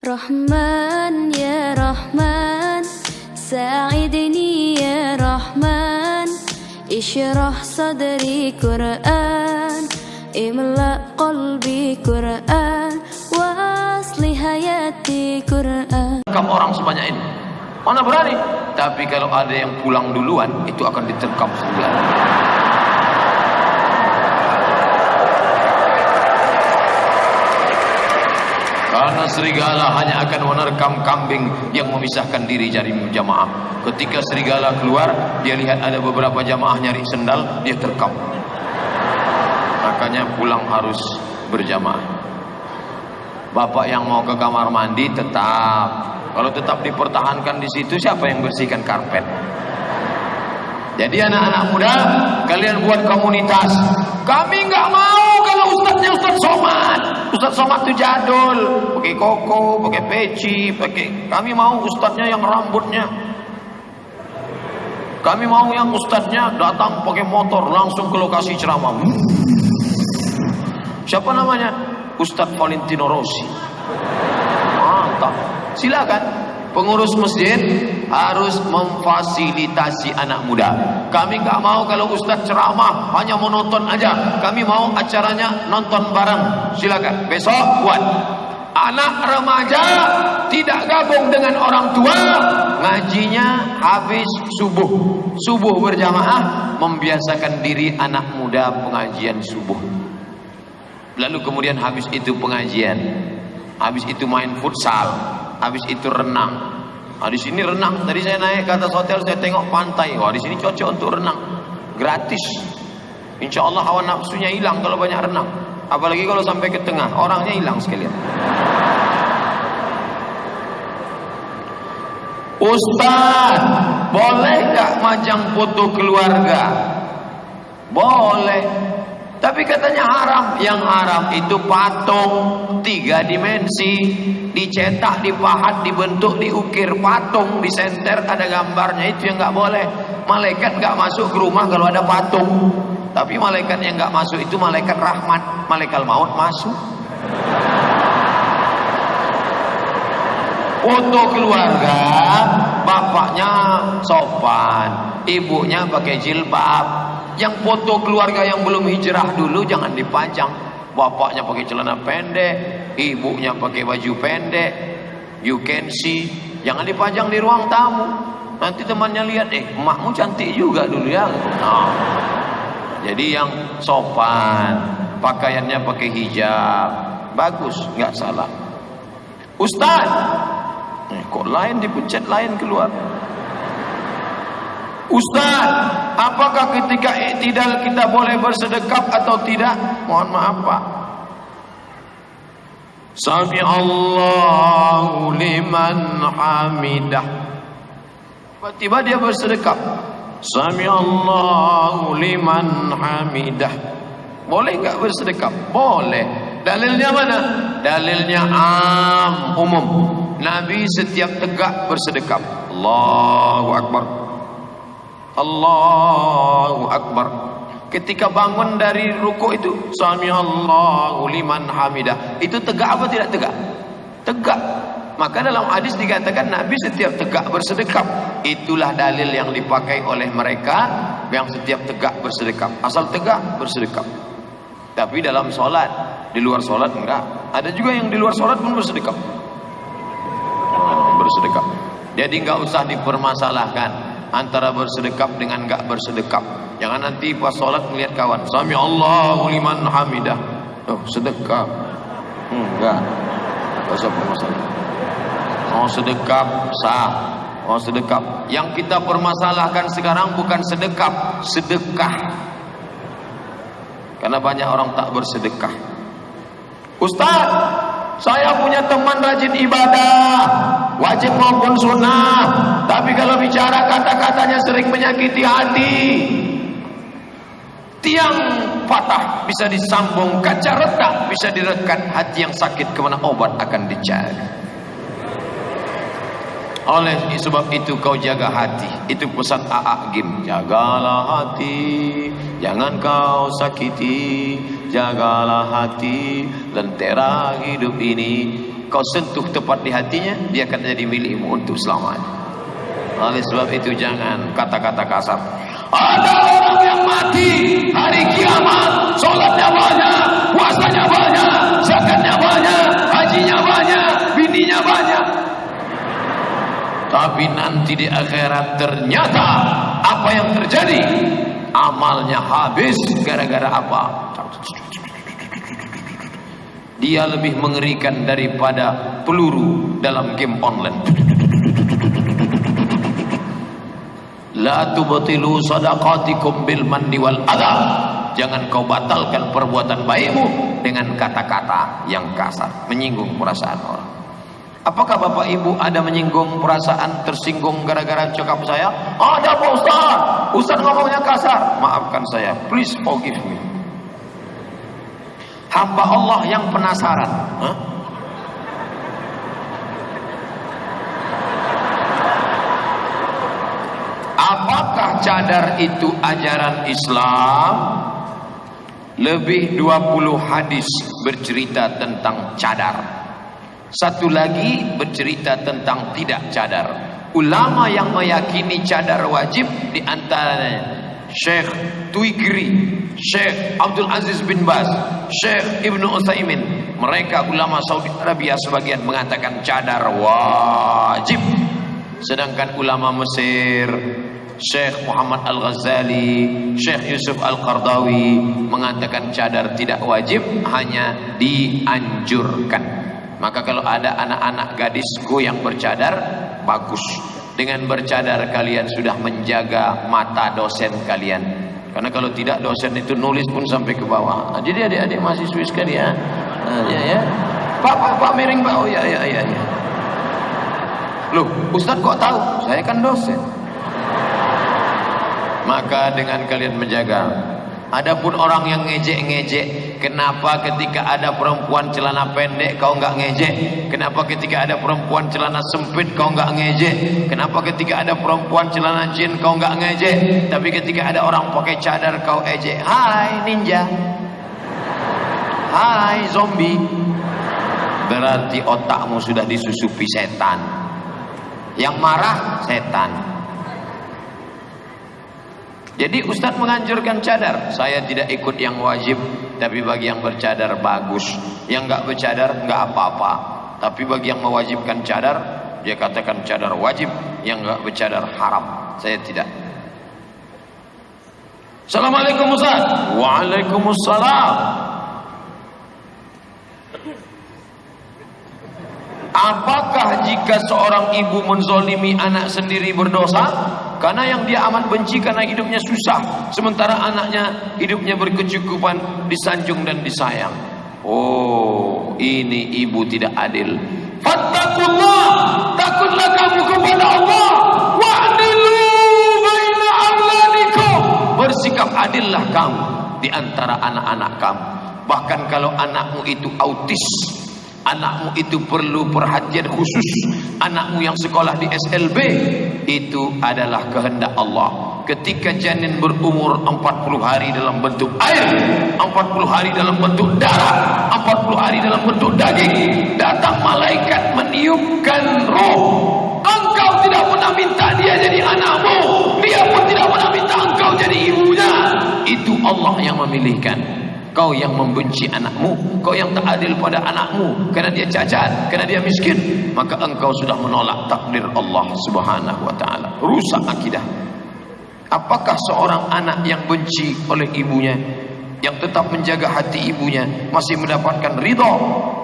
Rahman ya Rahman, sa'idni ya Rahman, ishrah sadri Quran, imla qalbi Quran, wa asli hayati Quran. Kamu orang sebanyak ini, mana berani? Tapi kalau ada yang pulang duluan, itu akan diterkam serigala. Karena serigala hanya akan menerkam kambing yang memisahkan diri dari jamaah. Ketika serigala keluar, dia lihat ada beberapa jamaah nyari sendal, dia terkam. Makanya pulang harus berjamaah. Bapak yang mau ke kamar mandi tetap. Kalau tetap dipertahankan di situ, siapa yang bersihkan karpet? Jadi anak-anak muda, kalian buat komunitas. Kami nggak mau kalau ustadznya Ustadz Somad. Ustadz Somad itu jadul, pakai koko, pakai peci, pakai. Kami mau ustadznya yang rambutnya. Kami mau yang ustadznya datang pakai motor langsung ke lokasi ceramah. Siapa namanya? Ustadz Valentino Rossi. Mantap. Silakan. Pengurus masjid harus memfasilitasi anak muda. Kami nggak mau kalau ustadz ceramah hanya menonton aja. Kami mau acaranya nonton bareng. Silakan. Besok buat. Anak remaja tidak gabung dengan orang tua, ngajinya habis subuh. Subuh berjamaah, membiasakan diri anak muda pengajian subuh. Lalu kemudian habis itu pengajian, habis itu main futsal, habis itu renang. Nah, di sini renang. Tadi saya naik ke atas hotel, saya tengok pantai. Wah, di sini cocok untuk renang, gratis. Insya Allah hawa nafsunya hilang kalau banyak renang. Apalagi kalau sampai ke tengah, orangnya hilang sekalian. Ustaz, boleh nggak majang foto keluarga? Boleh. Tapi katanya haram. Yang haram itu patung 3 dimensi, dicetak, dipahat, dibentuk, diukir patung, disenter ada gambarnya, itu yang nggak boleh. Malaikat nggak masuk ke rumah kalau ada patung. Tapi malaikat yang nggak masuk itu malaikat rahmat, malaikat maut masuk. Foto keluarga, bapaknya sopan, ibunya pakai jilbab. Yang foto keluarga yang belum hijrah dulu jangan dipajang. Bapaknya pakai celana pendek, ibunya pakai baju pendek, you can see. Jangan dipajang di ruang tamu. Nanti temannya lihat, emakmu cantik juga dulu ya. Nah, jadi yang sopan, pakaiannya pakai hijab, bagus, nggak salah. Ustaz, kok lain dipencet lain keluar. Ustaz, apakah ketika i'tidal kita boleh bersedekap atau tidak? Mohon maaf Pak. Sami Allahu liman hamidah. Tiba-tiba dia bersedekap. Sami Allahu liman hamidah. Boleh nggak bersedekap? Boleh. Dalilnya mana? Dalilnya umum. Nabi setiap tegak bersedekap. Allahu Akbar. Allahu Akbar. Ketika bangun dari ruku itu, Sami Allahu liman hamidah. Itu tegak apa tidak tegak? Tegak. Maka dalam hadis dikatakan Nabi setiap tegak bersedekap. Itulah dalil yang dipakai oleh mereka yang setiap tegak bersedekap. Asal tegak bersedekap. Tapi dalam sholat, di luar sholat enggak. Ada juga yang di luar sholat pun bersedekap. Bersedekap. Jadi enggak usah dipermasalahkan antara bersedekap dengan enggak bersedekap. Jangan nanti pas sholat melihat kawan, Sami Allahu liman hamidah. Oh, sedekap. Enggak. Enggak usah permasalahan. Mau sedekap sah. Mau sedekap. Yang kita permasalahkan sekarang bukan sedekap, sedekah. Karena banyak orang tak bersedekah. Ustaz, saya punya teman rajin ibadah, wajib maupun sunnah, tapi kalau bicara kata-katanya sering menyakiti hati. Tiang patah bisa disambung, kaca retak bisa direkat, hati yang sakit kemana obat akan dicari. Oleh sebab itu kau jaga hati. Itu pesan A.A. Gim. Jagalah hati, jangan kau sakiti. Jagalah hati, lentera hidup ini. kau sentuh tepat di hatinya, dia akan jadi milikmu untuk selamanya. Oleh sebab itu jangan kata-kata kasar. Ada orang yang mati hari kiamat, sholatnya banyak, puasanya banyak, zakatnya banyak, hajinya banyak, bininya banyak, tapi nanti di akhirat ternyata apa yang terjadi? Amalnya habis gara-gara apa? Dia lebih mengerikan daripada peluru dalam game online. La tubtilu sadaqatikum bil manni wal adha. Jangan kau batalkan perbuatan baikmu dengan kata-kata yang kasar, menyinggung perasaan orang. Apakah Bapak Ibu ada menyinggung perasaan, tersinggung gara-gara cakap saya? Ada Pak Ustaz. Ustaz ngomongnya kasar. Maafkan saya, please forgive me. Hamba Allah yang penasaran. Apakah cadar itu ajaran Islam? Lebih 20 hadis bercerita tentang cadar. Satu lagi bercerita tentang tidak cadar. Ulama yang meyakini cadar wajib di antaranya Syekh Tuikri, Syekh Abdul Aziz bin Baz, Syekh Ibnu Utsaimin. Mereka ulama Saudi Arabia sebagian mengatakan cadar wajib. Sedangkan ulama Mesir, Syekh Muhammad Al-Ghazali, Syekh Yusuf Al-Qardawi mengatakan cadar tidak wajib, hanya dianjurkan. Maka kalau ada anak-anak gadisku yang bercadar, bagus. Dengan bercadar kalian sudah menjaga mata dosen kalian. Karena kalau tidak, dosen itu nulis pun sampai ke bawah. Nah, jadi adik-adik mahasiswi sekalian, ya. Pak miring Pak. Oh ya. Loh, Ustaz kok tahu? Saya kan dosen. Maka dengan kalian menjaga. Adapun orang yang ngejek-ngejek, kenapa ketika ada perempuan celana pendek kau enggak ngejek? Kenapa ketika ada perempuan celana sempit kau enggak ngejek? Kenapa ketika ada perempuan celana jin kau enggak ngejek? Tapi ketika ada orang pakai cadar kau ejek. Hai ninja, hai zombie. Berarti otakmu sudah disusupi setan. Yang marah setan. Jadi Ustadz menganjurkan cadar. Saya tidak ikut yang wajib, tapi bagi yang bercadar bagus. Yang enggak bercadar enggak apa-apa. Tapi bagi yang mewajibkan cadar, dia katakan cadar wajib. Yang enggak bercadar haram. Saya tidak. Assalamualaikum Ustaz. Waalaikumsalam. Apakah jika seorang ibu menzolimi anak sendiri berdosa? Karena yang dia amat benci karena hidupnya susah, sementara anaknya hidupnya berkecukupan, disanjung dan disayang. Oh, ini ibu tidak adil. Fattaqullah, takutlah kamu kepada Allah. Wa'dilu baina auladikum. Bersikap adillah kamu di antara anak-anak kamu. Bahkan kalau anakmu itu autis, anakmu itu perlu perhatian khusus, anakmu yang sekolah di SLB, itu adalah kehendak Allah. Ketika janin berumur 40 hari dalam bentuk air, 40 hari dalam bentuk darah, 40 hari dalam bentuk daging, datang malaikat meniupkan roh. Engkau tidak pernah minta dia jadi anakmu, dia pun tidak pernah minta engkau jadi ibunya. Itu Allah yang memilihkan. Kau yang membenci anakmu, kau yang tak adil pada anakmu karena dia cacat, karena dia miskin, maka engkau sudah menolak takdir Allah Subhanahu wa taala. Rusak akidah. Apakah seorang anak yang benci oleh ibunya, yang tetap menjaga hati ibunya, masih mendapatkan ridha?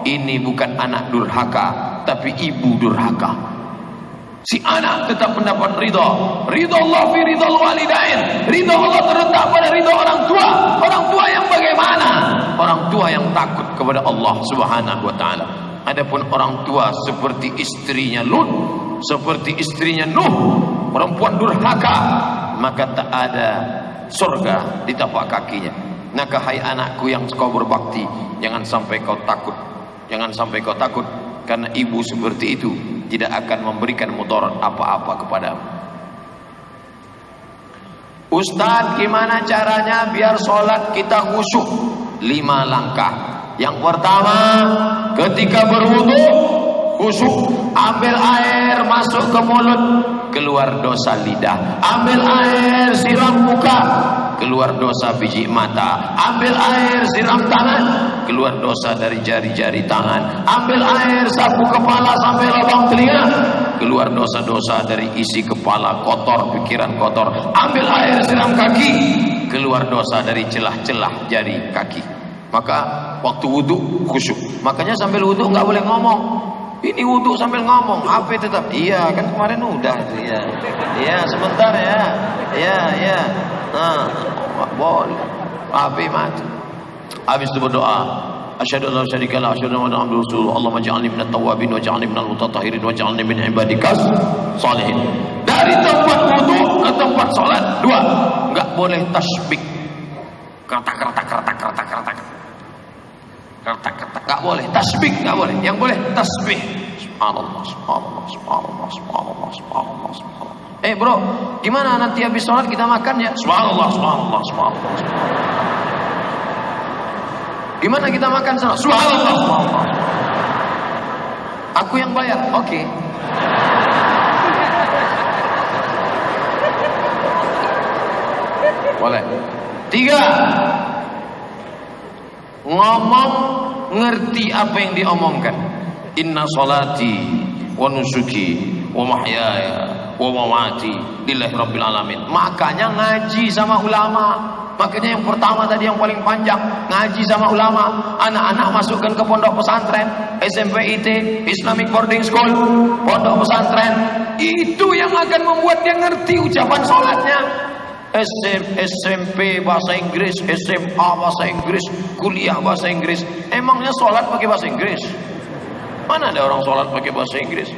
Ini bukan anak durhaka, tapi ibu durhaka. Si anak tetap mendapat ridha. Ridha Allah fi ridha walidain. Ridha Allah terletak pada ridha orang tua. Orang tua yang bagaimana? Orang tua yang takut kepada Allah Subhanahu wa taala. Adapun orang tua seperti istrinya Lut, seperti istrinya Nuh, perempuan durhaka, maka tak ada surga di tapak kakinya. Maka hai anakku yang kau berbakti, jangan sampai kau takut. Jangan sampai kau takut, karena ibu seperti itu tidak akan memberikan mudarat apa-apa kepadamu. Ustaz, gimana caranya biar sholat kita khusyuk? 5 langkah. Yang pertama, ketika berwudu khusyuk, ambil air masuk ke mulut, keluar dosa lidah. Ambil air siram muka, keluar dosa biji mata. Ambil air siram tangan, keluar dosa dari jari-jari tangan. Ambil air sapu kepala sampai lubang telinga, keluar dosa-dosa dari isi kepala kotor, pikiran kotor. Ambil air siram kaki, keluar dosa dari celah-celah jari kaki. Maka waktu wudu khusyuk. Makanya sambil wudu nggak boleh ngomong. Ini wudu sambil ngomong, HP tetap. Iya, kan kemarin udah. Iya. Iya, sebentar ya. Iya. Nah, boleh. HP mati. Habis itu berdoa. Asyhadu an la syarika la asyhadu anna Muhammadar Rasulullah. Allahumma ij'alni minat tawwabin waj'alni minal mutatahhirin waj'alni min ibadikas sholihin. Dari tempat wudu ke tempat salat, dua. Enggak boleh tasbih. Kertak. Enggak boleh tasbih, enggak boleh. Yang boleh tasbih. Subhanallah. Bro, gimana nanti habis sholat kita makan ya? Subhanallah. Gimana kita makan sholat? Subhanallah. Aku yang bayar, oke. Boleh. 3, ngomong ngerti apa yang diomongkan. Inna salati wa nusuki wa mahyaya wa mamati lillahi rabbil alamin. Makanya ngaji sama ulama. Makanya yang pertama tadi yang paling panjang, ngaji sama ulama. Anak-anak masukkan ke pondok pesantren, SMP IT, Islamic Boarding School, pondok pesantren. Itu yang akan membuat dia ngerti ucapan sholatnya. SMP bahasa Inggris, SMA bahasa Inggris, kuliah bahasa Inggris. Emangnya sholat pakai bahasa Inggris? Mana ada orang sholat pakai bahasa Inggris?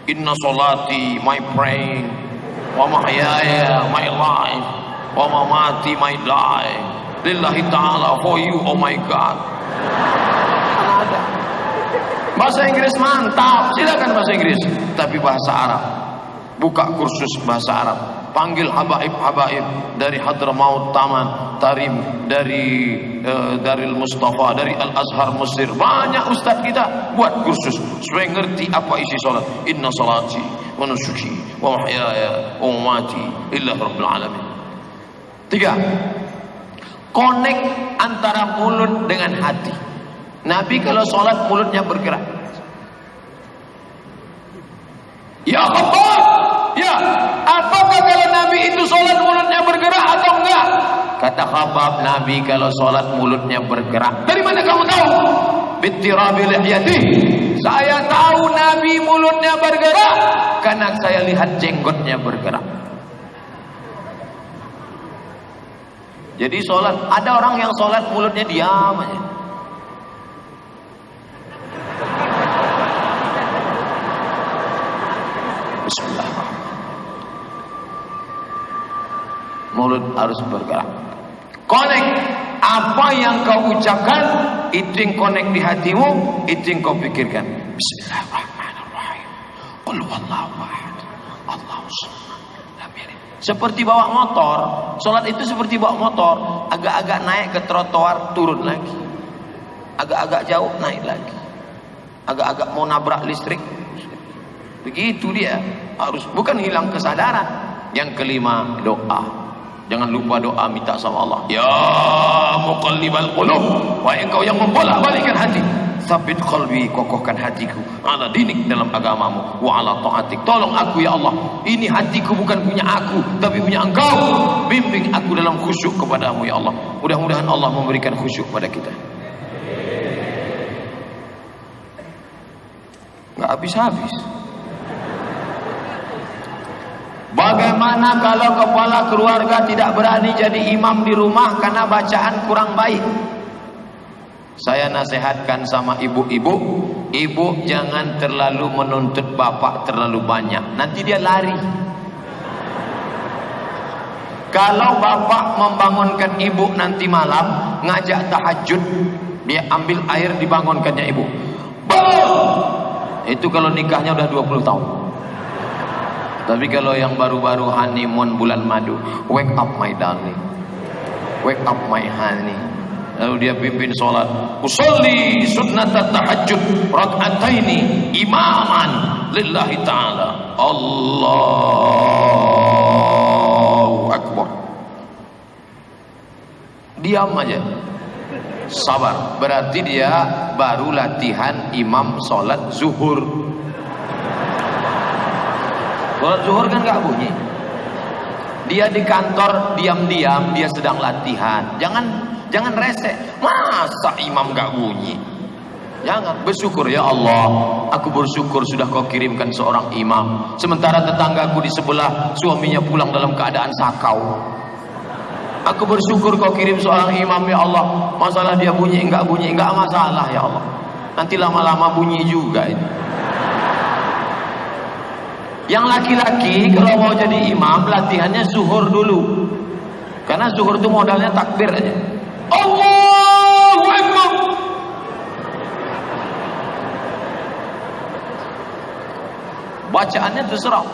Inna sholati, my praying, wa mahyaya, my life, wa mamati, my die, lillahi ta'ala, for you, oh my God. Mana ada? Bahasa Inggris mantap, silakan bahasa Inggris. Tapi bahasa Arab, buka kursus bahasa Arab. Panggil habaib dari Hadramaut Taman Tarim, dari Daril Mustafa, dari Al Azhar Mesir. Banyak ustaz kita buat kursus supaya ngerti apa isi salat. Inna salati wa nusuki wa mahyaya wa mamati lillahi rabbil alamin. 3, connect antara mulut dengan hati. Nabi kalau salat mulutnya bergerak. Ya Allah, ya, apakah kalau Nabi itu sholat mulutnya bergerak atau enggak? Kata Khabbab, Nabi kalau sholat mulutnya bergerak. Dari mana kamu tahu? Bittirabi lihyati. Saya tahu Nabi mulutnya bergerak karena saya lihat jenggotnya bergerak. Jadi sholat, ada orang yang sholat mulutnya diam aja. Bismillahirrahmanirrahim. Mulut harus bergerak. Connect apa yang kau ucapkan, itu yang connect di hatimu, itu yang kau pikirkan. Bismillahirrahmanirrahim. Qul huwallahu ahad, Allahus samad. Seperti bawa motor, sholat itu seperti bawa motor, agak-agak naik ke trotoar, turun lagi, agak-agak jauh naik lagi, agak-agak mau nabrak listrik. Begitu dia, harus bukan hilang kesadaran. Yang kelima, doa. Jangan lupa doa, minta sama Allah. Ya muqallibal qulub, wahai engkau yang membolak-balikkan hati, sabit qalbi, kokohkan hatiku ala dinik, dalam agamamu, wa ala taatik. Tolong aku ya Allah, ini hatiku bukan punya aku tapi punya engkau. Bimbing aku dalam khusyuk kepadamu ya Allah. Mudah-mudahan Allah memberikan khusyuk pada kita. Nggak habis-habis. Bagaimana kalau kepala keluarga tidak berani jadi imam di rumah karena bacaan kurang baik? Saya nasihatkan sama ibu-ibu, ibu jangan terlalu menuntut bapak terlalu banyak, nanti dia lari. Kalau bapak membangunkan ibu nanti malam ngajak tahajud, dia ambil air dibangunkannya ibu. Itu kalau nikahnya udah 20 tahun. Tapi kalau yang baru-baru honeymoon bulan madu, wake up my darling, wake up my honey, Lalu dia pimpin sholat. Usolli sunnatat tahajjud rak'ataini imaman lillahi ta'ala. Allahu Akbar. Diam aja, sabar. Berarti dia baru latihan imam sholat zuhur. Sholat zuhur kan gak bunyi. Dia di kantor diam-diam, dia sedang latihan. Jangan resek. Masa imam gak bunyi? Jangan. Bersyukur, ya Allah, aku bersyukur sudah kau kirimkan seorang imam. Sementara tetanggaku di sebelah suaminya pulang dalam keadaan sakau. Aku bersyukur kau kirim seorang imam, ya Allah. Masalah dia bunyi enggak masalah, ya Allah. Nanti lama-lama bunyi juga ini. Yang laki-laki kalau mau jadi imam latihannya zuhur dulu. Karena zuhur itu modalnya takbir aja. Allahu Akbar. Bacaannya terserah.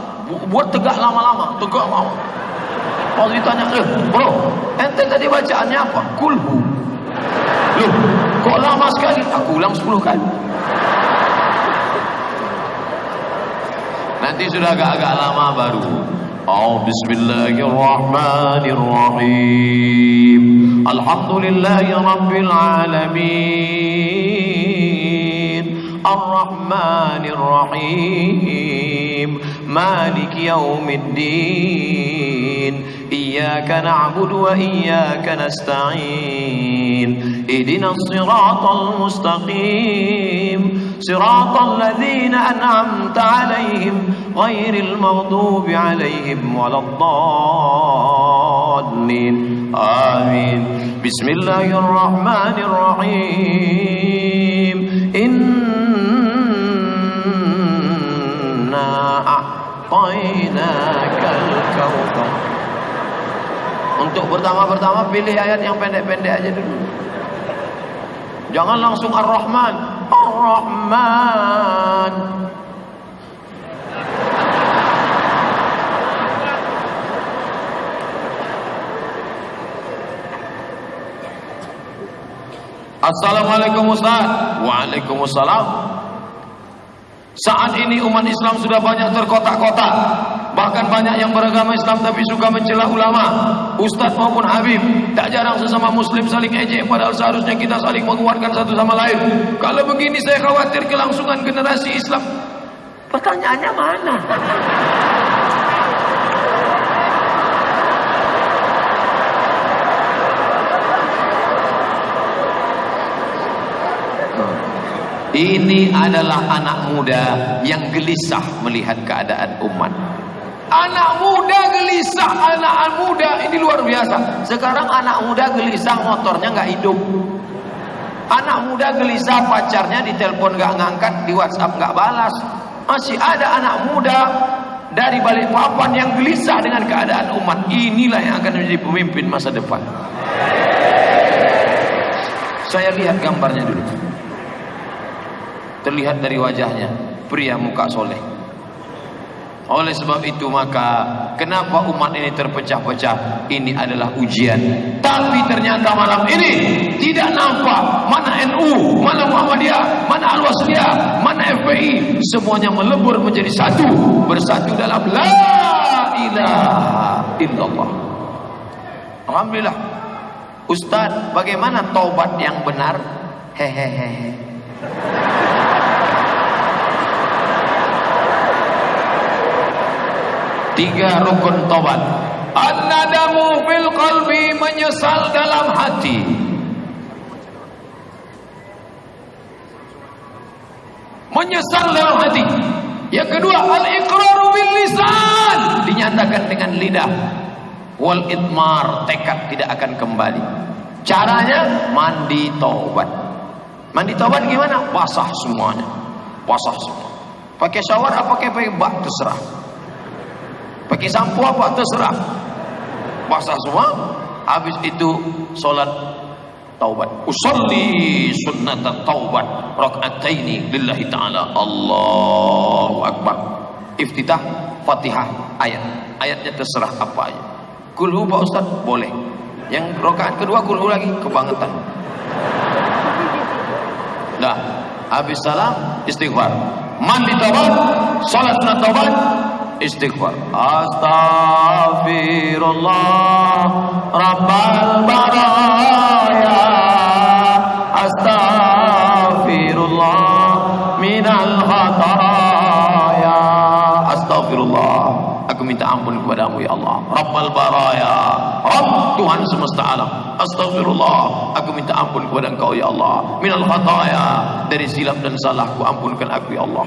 Buat tegak lama-lama, tegak lama. Kalau ditanya, bro, ente tadi bacaannya apa? Kulhu. Loh, kok lama sekali? Aku ulang 10 kali. Nanti sudah agak-agak lama baru. Oh, bismillahirrahmanirrahim. Alhamdulillahi rabbil alamin. Ar-Rahmanir-Rahim. Maliki yaumiddin. Iyyaka na'budu wa iyyaka nasta'in. Ihdinas siratal mustaqim. Siratal ladzina an'amta 'alaihim ghairil maghdubi 'alaihim waladdallin. Amin. Bismillahirrahmanirrahim. Inna a'tainakal kautsar. Untuk pertama-pertama pilih ayat yang pendek-pendek aja dulu. Jangan langsung Ar-Rahman. Ar-Rahman. Assalamualaikum Ustaz. Waalaikumsalam. Saat ini umat Islam sudah banyak terkotak-kotak. Bahkan banyak yang beragama Islam tapi suka mencela ulama, ustaz maupun habib. Tak jarang sesama muslim saling ejek, padahal seharusnya kita saling menguatkan satu sama lain. Kalau begini saya khawatir kelangsungan generasi Islam. Pertanyaannya mana? Ini adalah anak muda yang gelisah melihat keadaan umat. Anak muda gelisah, anak muda ini luar biasa. Sekarang anak muda gelisah motornya nggak hidup. Anak muda gelisah pacarnya ditelepon nggak ngangkat, di WhatsApp nggak balas. Masih ada anak muda dari Balikpapan yang gelisah dengan keadaan umat. Inilah yang akan menjadi pemimpin masa depan. Saya lihat gambarnya dulu. Terlihat dari wajahnya, pria muka soleh. Oleh sebab itu maka kenapa umat ini terpecah-pecah? Ini adalah ujian. Tapi ternyata malam ini tidak nampak mana NU, mana Muhammadiyah, mana Al-Wasliyah, mana FPI. Semuanya melebur menjadi satu, bersatu dalam la ilaha illallah. Alhamdulillah. Ustaz, bagaimana taubat yang benar? Hehehe. Tiga rukun tobat. An-nadamu fil qalbi, menyesal dalam hati. Menyesal dalam hati. Yang kedua, al-iqraru bil lisan, dinyatakan dengan lidah. Wal idmar, tekad tidak akan kembali. Caranya mandi tobat. Mandi tobat gimana? Basah semuanya. Basah semua. Pakai shower apa pakai bak terserah. Pakai sampo apa terserah. Basah semua. Habis itu solat taubat. Usolli sunnatat taubat rak'ataini lillahi ta'ala. Allahu Akbar. Iftitah Fatihah ayat. Ayatnya terserah apa aja. Kulhu Pak Ustaz boleh. Yang rakaat kedua kulhu lagi kebangetan. Dah. Habis salam istighfar. Mandi taubat, salat sunat taubat, istighfar. Astaghfirullah Rabbal baraya, astaghfirullah minal khataya. Astaghfirullah, aku minta ampun kepadamu ya Allah. Rabbal baraya, Rabb Tuhan semesta alam. Astaghfirullah, aku minta ampun kepada Engkau ya Allah. Minal khataya, dari silap dan salahku ampunkan aku ya Allah.